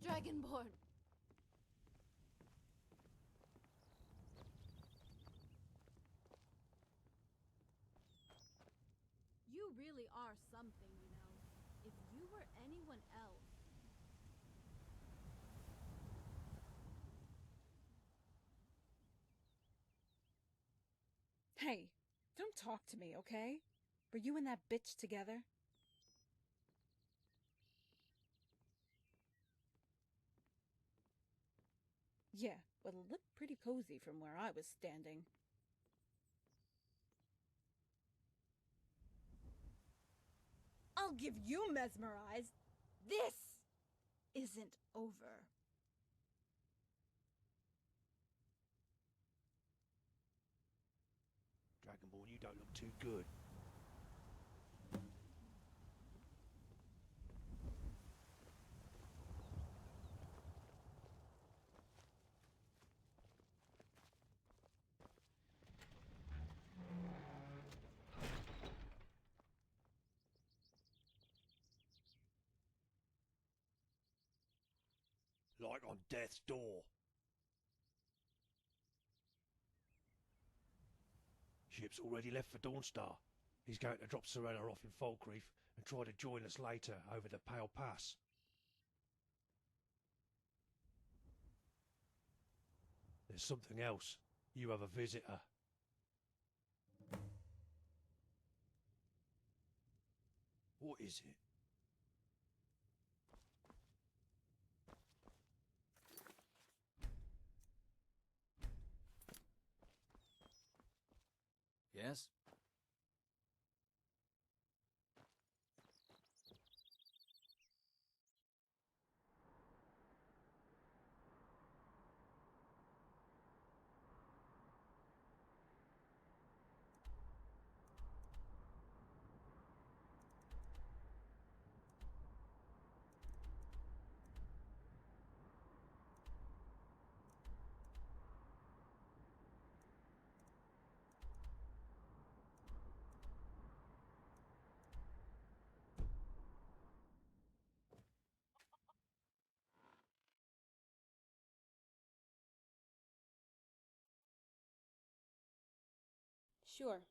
Dragonborn! You really are something, you know. If you were anyone else... Hey, don't talk to me, okay? Were you and that bitch together? Yeah, well, it looked pretty cozy from where I was standing. I'll give you mesmerized! This isn't over. Dragonborn, you don't look too good. Like on death's door. Ship's already left for Dawnstar. He's going to drop Serena off in Falkreath and try to join us later over the Pale Pass. There's something else. You have a visitor. What is it? Yes? Sure.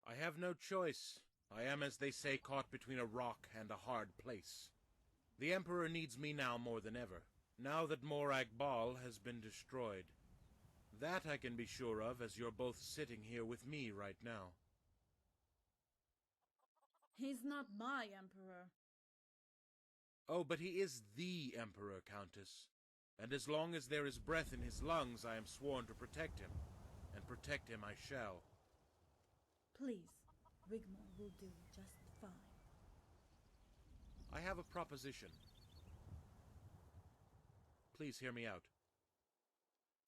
I have no choice. I am, as they say, caught between a rock and a hard place. The Emperor needs me now more than ever, now that Morag Ball has been destroyed. That I can be sure of, as you're both sitting here with me right now. He's not my emperor. Oh, but he is the Emperor, Countess. And as long as there is breath in his lungs, I am sworn to protect him. And protect him I shall. Please, Rigmor will do just fine. I have a proposition. Please hear me out.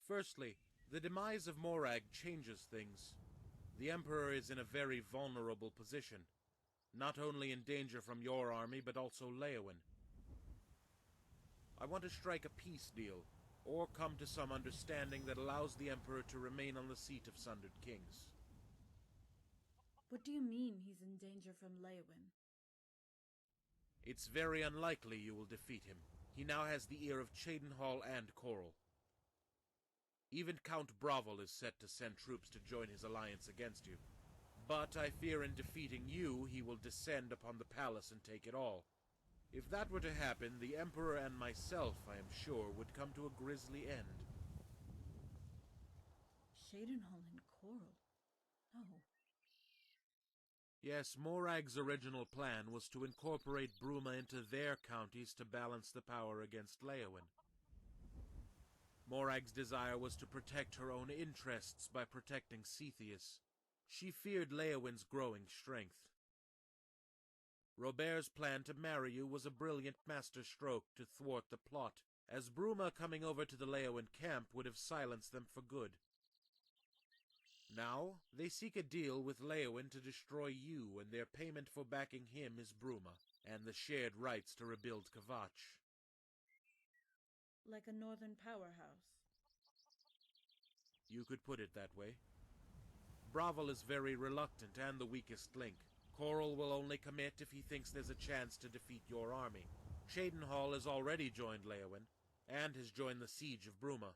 Firstly, the demise of Morag changes things. The Emperor is in a very vulnerable position, not only in danger from your army, but also Aiewen. I want to strike a peace deal, or come to some understanding that allows the Emperor to remain on the seat of Sundered Kings. What do you mean he's in danger from Aiewen? It's very unlikely you will defeat him. He now has the ear of Cheydinhal and Coral. Even Count Bravel is set to send troops to join his alliance against you. But I fear in defeating you, he will descend upon the palace and take it all. If that were to happen, the Emperor and myself, I am sure, would come to a grisly end. Cheydinhal and Coral? Oh. Yes, Morag's original plan was to incorporate Bruma into their counties to balance the power against Aiewen. Morag's desire was to protect her own interests by protecting Cetheus. She feared Leowin's growing strength. Robert's plan to marry you was a brilliant masterstroke to thwart the plot, as Bruma coming over to the Leowin camp would have silenced them for good. Now, they seek a deal with Leowin to destroy you, and their payment for backing him is Bruma, and the shared rights to rebuild Kvatch. Like a northern powerhouse. You could put it that way. Bravel is very reluctant and the weakest link. Coral will only commit if he thinks there's a chance to defeat your army. Cheydinhal has already joined Leowin, and has joined the siege of Bruma.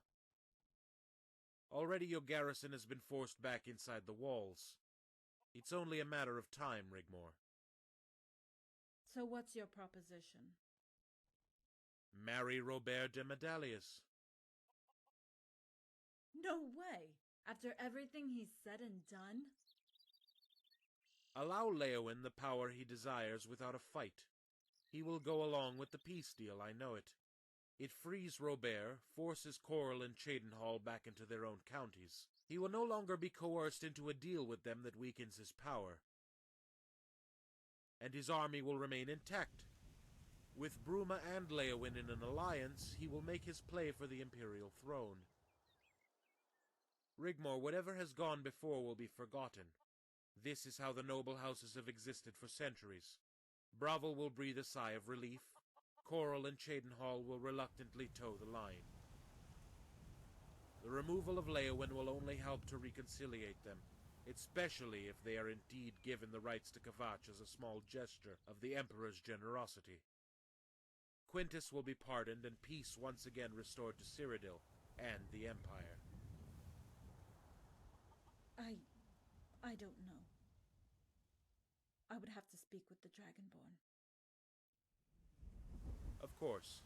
Already your garrison has been forced back inside the walls. It's only a matter of time, Rigmor. So what's your proposition? Marry Robert de Medallius. No way! After everything he's said and done? Allow Leowin the power he desires without a fight. He will go along with the peace deal, I know it. It frees Robert, forces Coral and Cheydinhal back into their own counties. He will no longer be coerced into a deal with them that weakens his power. And his army will remain intact. With Bruma and Leowin in an alliance, he will make his play for the imperial throne. Rigmor, whatever has gone before will be forgotten. This is how the noble houses have existed for centuries. Bravel will breathe a sigh of relief. Coral and Cheydinhal will reluctantly toe the line. The removal of Leowin will only help to reconciliate them, especially if they are indeed given the rights to Kvatch as a small gesture of the Emperor's generosity. Quintus will be pardoned and peace once again restored to Cyrodiil and the Empire. I don't know. I would have to speak with the Dragonborn. Of course.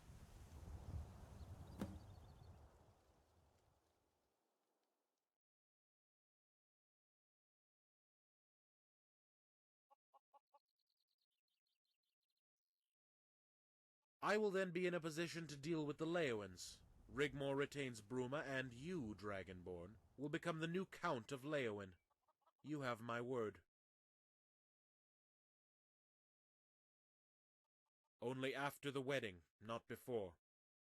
I will then be in a position to deal with the Leowins. Rigmor retains Bruma, and you, Dragonborn, will become the new Count of Leowin. You have my word. Only after the wedding, not before.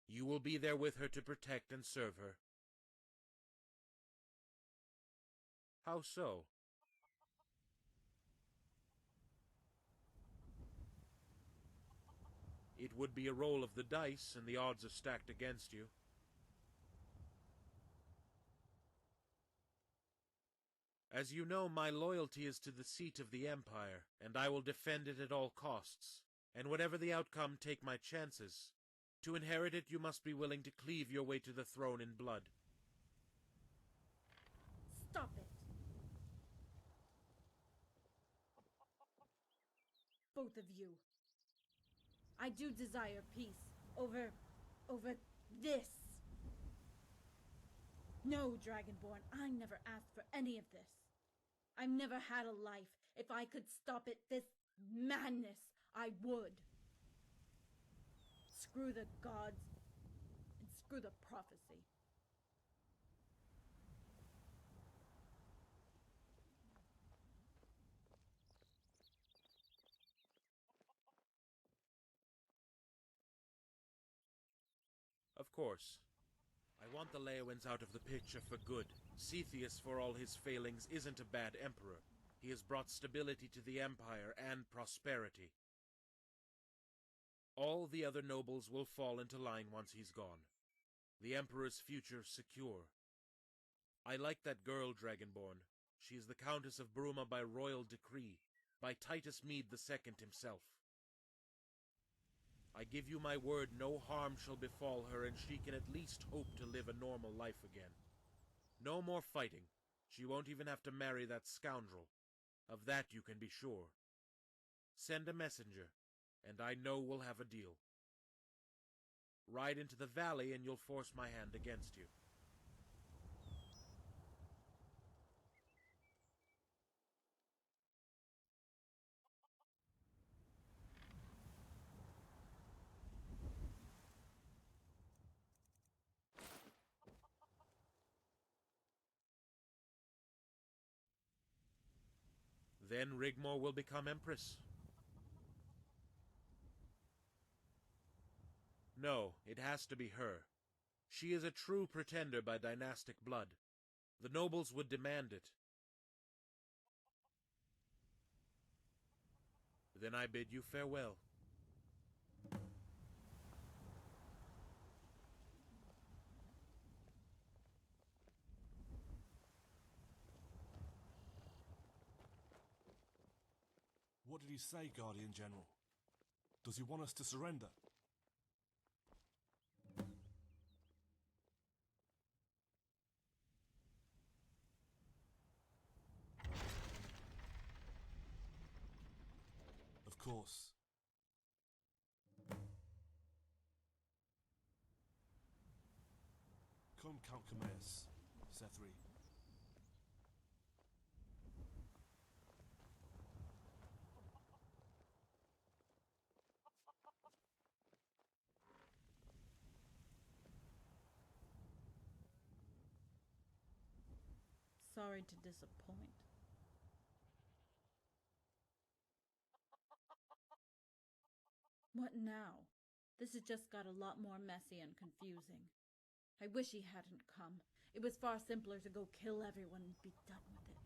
You will be there with her to protect and serve her. How so? It would be a roll of the dice, and the odds are stacked against you. As you know, my loyalty is to the seat of the Empire, and I will defend it at all costs. And whatever the outcome, take my chances. To inherit it, you must be willing to cleave your way to the throne in blood. Stop it! Both of you. I do desire peace over this. No, Dragonborn, I never asked for any of this. I've never had a life. If I could stop it, this madness, I would. Screw the gods, and screw the prophecy. Of course. I want the Leowins out of the picture for good. Cetheus, for all his failings, isn't a bad emperor. He has brought stability to the Empire and prosperity. All the other nobles will fall into line once he's gone. The Emperor's future secure. I like that girl, Dragonborn. She is the Countess of Bruma by royal decree, by Titus Mede II himself. I give you my word, no harm shall befall her, and she can at least hope to live a normal life again. No more fighting. She won't even have to marry that scoundrel. Of that you can be sure. Send a messenger, and I know we'll have a deal. Ride into the valley and you'll force my hand against you. Then Rigmor will become Empress. No, it has to be her. She is a true pretender by dynastic blood. The nobles would demand it. Then I bid you farewell. What did he say, Guardian General? Does he want us to surrender? Of course. Come, Count Cameus, Sethri. Sorry to disappoint. What now? This has just got a lot more messy and confusing. I wish he hadn't come. It was far simpler to go kill everyone and be done with it.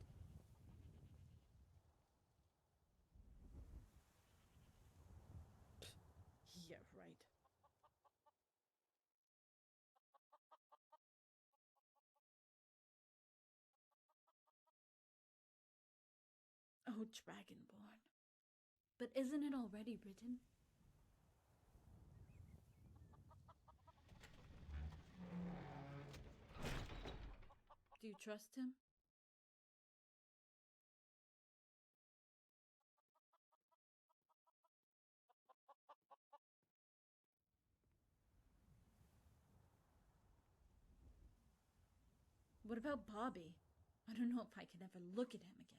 Yeah, right. Oh, Dragonborn. But isn't it already written? Do you trust him? What about Bobby? I don't know if I can ever look at him again.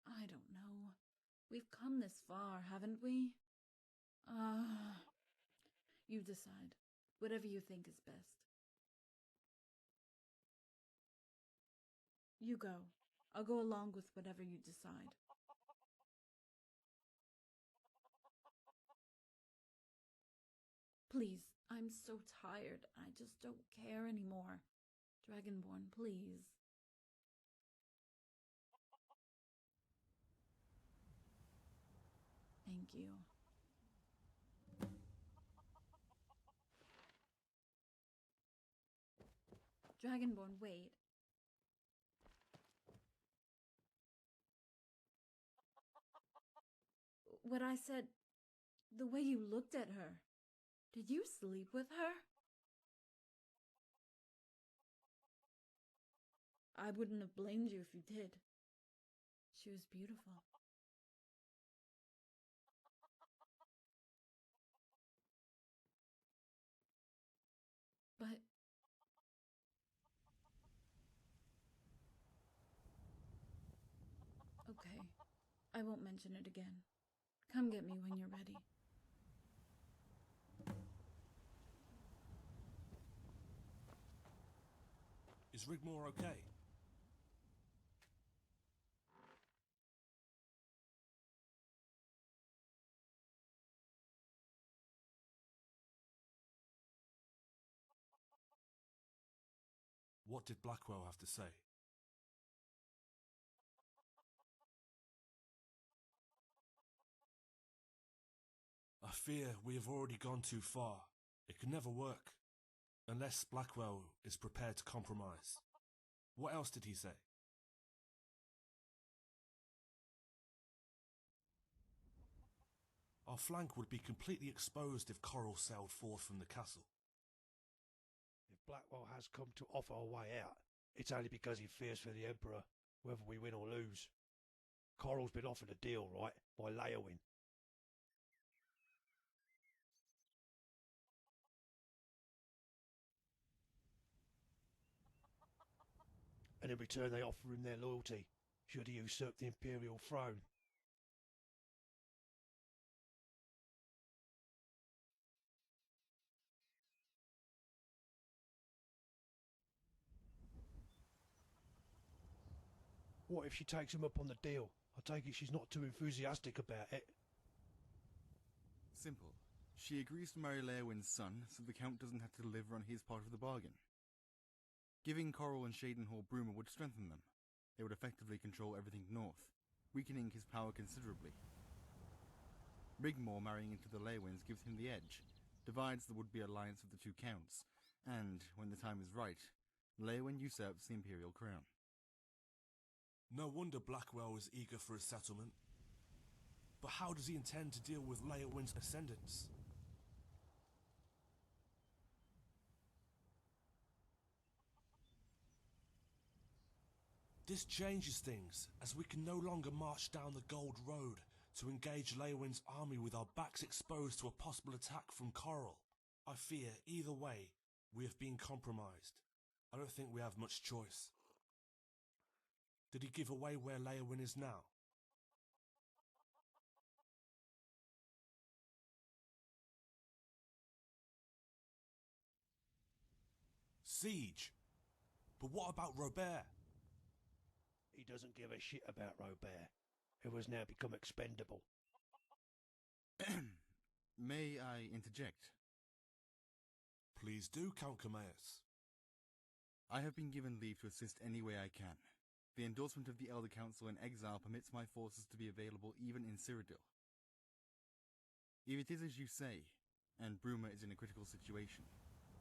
I don't know. We've come this far, haven't we? You decide. Whatever you think is best. You go. I'll go along with whatever you decide. Please, I'm so tired. I just don't care anymore. Dragonborn, please. Thank you. Dragonborn, wait. What I said, the way you looked at her. Did you sleep with her? I wouldn't have blamed you if you did. She was beautiful. But... Okay, I won't mention it again. Come get me when you're ready. Is Rigmor okay? What did Blackwell have to say? I fear we have already gone too far. It can never work, unless Blackwell is prepared to compromise. What else did he say? Our flank would be completely exposed if Coral sailed forth from the castle. If Blackwell has come to offer a way out, it's only because he fears for the Emperor, whether we win or lose. Coral's been offered a deal, right, by Aiewen. And in return they offer him their loyalty, should he usurp the Imperial throne. What if she takes him up on the deal? I take it she's not too enthusiastic about it. Simple. She agrees to marry Aiewen's son, so the Count doesn't have to deliver on his part of the bargain. Giving Coral and Shadenhall Bruma would strengthen them. They would effectively control everything north, weakening his power considerably. Rigmor marrying into the Aiewen's gives him the edge, divides the would-be alliance of the two counts, and, when the time is right, Aiewen usurps the imperial crown. No wonder Blackwell is eager for a settlement. But how does he intend to deal with Aiewen's ascendants? This changes things, as we can no longer march down the Gold Road to engage Aiewen's army with our backs exposed to a possible attack from Coral. I fear, either way, we have been compromised. I don't think we have much choice. Did he give away where Aiewen is now? Siege! But what about Robert? He doesn't give a shit about Robert, who has now become expendable. May I interject? Please do, Count Camaeus. I have been given leave to assist any way I can. The endorsement of the Elder Council in exile permits my forces to be available even in Cyrodiil. If it is as you say, and Bruma is in a critical situation,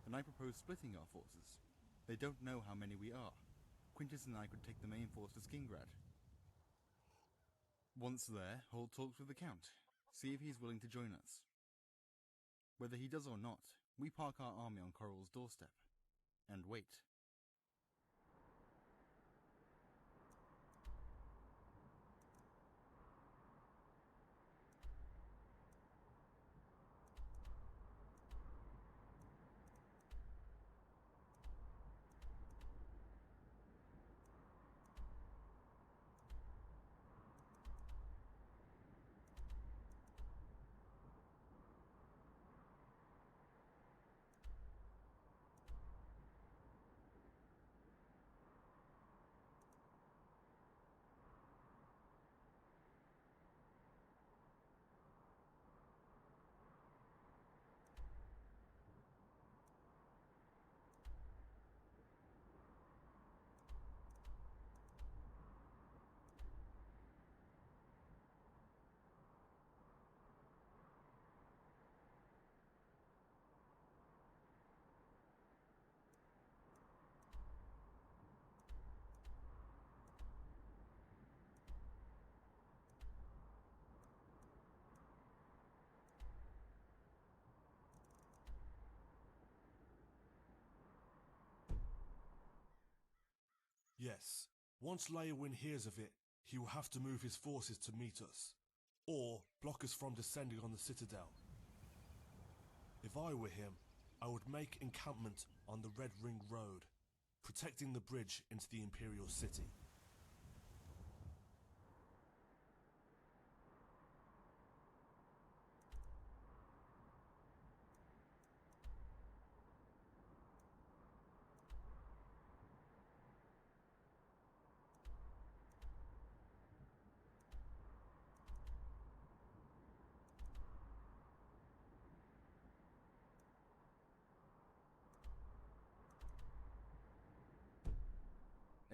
then I propose splitting our forces. They don't know how many we are. Quintus and I could take the main force to Skingrad. Once there, hold talks with the Count. See if he's willing to join us. Whether he does or not, we park our army on Coral's doorstep. And wait. Yes, once Aiewen hears of it, he will have to move his forces to meet us, or block us from descending on the citadel. If I were him, I would make encampment on the Red Ring Road, protecting the bridge into the Imperial City.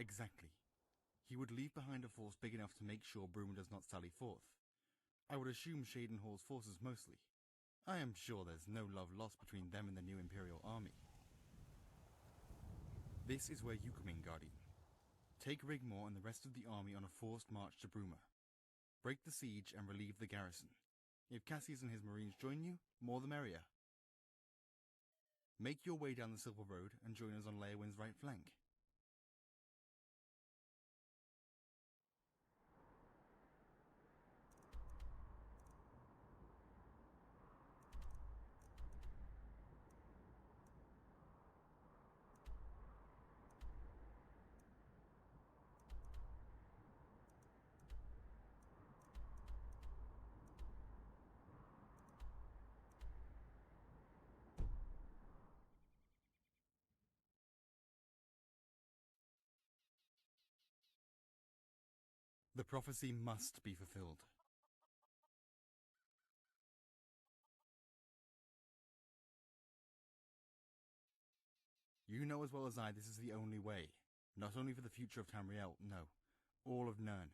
Exactly. He would leave behind a force big enough to make sure Bruma does not sally forth. I would assume Shadenhall's forces mostly. I am sure there's no love lost between them and the new Imperial army. This is where you come in, Guardian. Take Rigmor and the rest of the army on a forced march to Bruma. Break the siege and relieve the garrison. If Cassius and his marines join you, more the merrier. Make your way down the Silver Road and join us on Aiewen's right flank. The prophecy must be fulfilled. You know as well as I this is the only way, not only for the future of Tamriel, no, all of Nirn,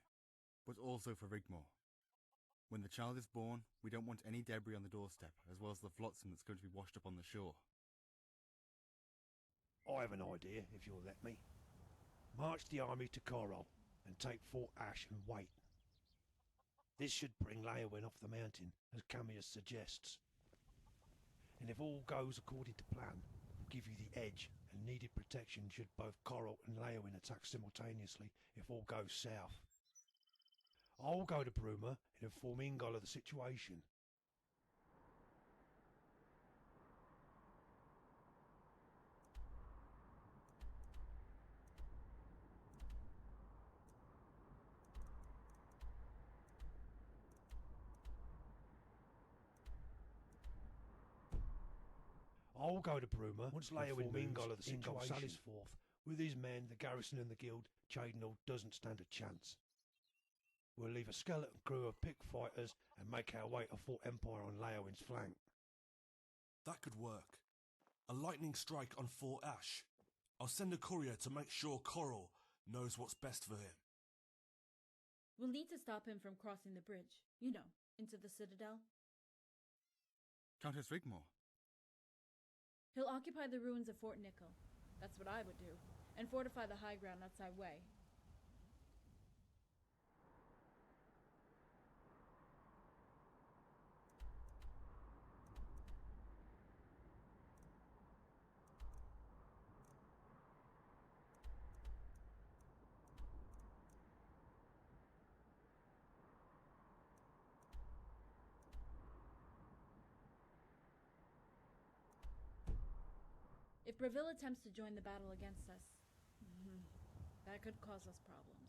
but also for Rigmor. When the child is born, we don't want any debris on the doorstep, as well as the flotsam that's going to be washed up on the shore. I have an idea, if you'll let me. March the army to Coral and take Fort Ash and wait. This should bring Aiewen off the mountain, as Camius suggests. And if all goes according to plan, we'll give you the edge and needed protection should both Coral and Aiewen attack simultaneously if all goes south. I'll go to Bruma and inform Ingol of the situation. I'll go to Bruma once Aiewen Ingol of the situation. Sally's forth. With his men, the garrison and the guild, Cyrodiil doesn't stand a chance. We'll leave a skeleton crew of pick fighters and make our way to Fort Empire on Aiewen's flank. That could work. A lightning strike on Fort Ash. I'll send a courier to make sure Coral knows what's best for him. We'll need to stop him from crossing the bridge, you know, into the Citadel. Countess Rigmor. He'll occupy the ruins of Fort Nickel. That's what I would do. And fortify the high ground outside Way. If Breville attempts to join the battle against us, that could cause us problems.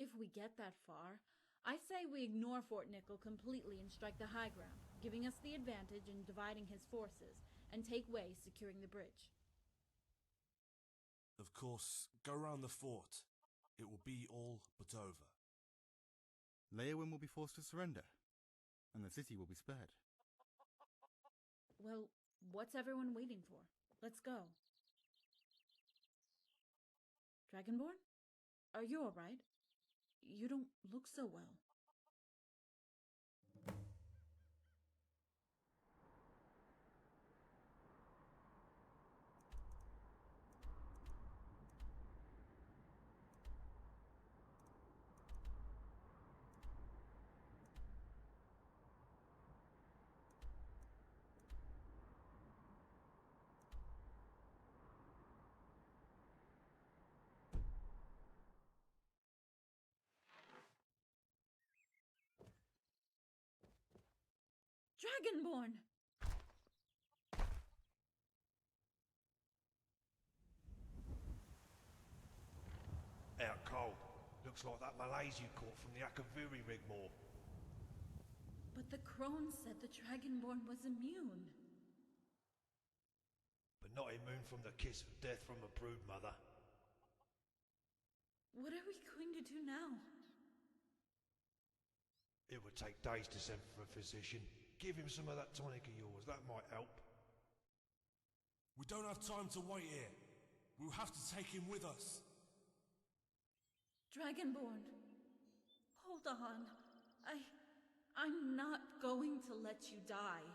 If we get that far, I say we ignore Fort Nickel completely and strike the high ground, giving us the advantage in dividing his forces, and take Way securing the bridge. Of course, go round the fort. It will be all but over. Aiewen will be forced to surrender, and the city will be spared. Well, what's everyone waiting for? Let's go. Dragonborn? Are you alright? You don't look so well. Dragonborn! Out cold. Looks like that malaise you caught from the SKSE-REC-Rigmor. But the crone said the Dragonborn was immune. But not immune from the kiss of death from a brood mother. What are we going to do now? It would take days to send for a physician. Give him some of that tonic of yours, that might help. We don't have time to wait here. We'll have to take him with us. Dragonborn, hold on. I'm not going to let you die.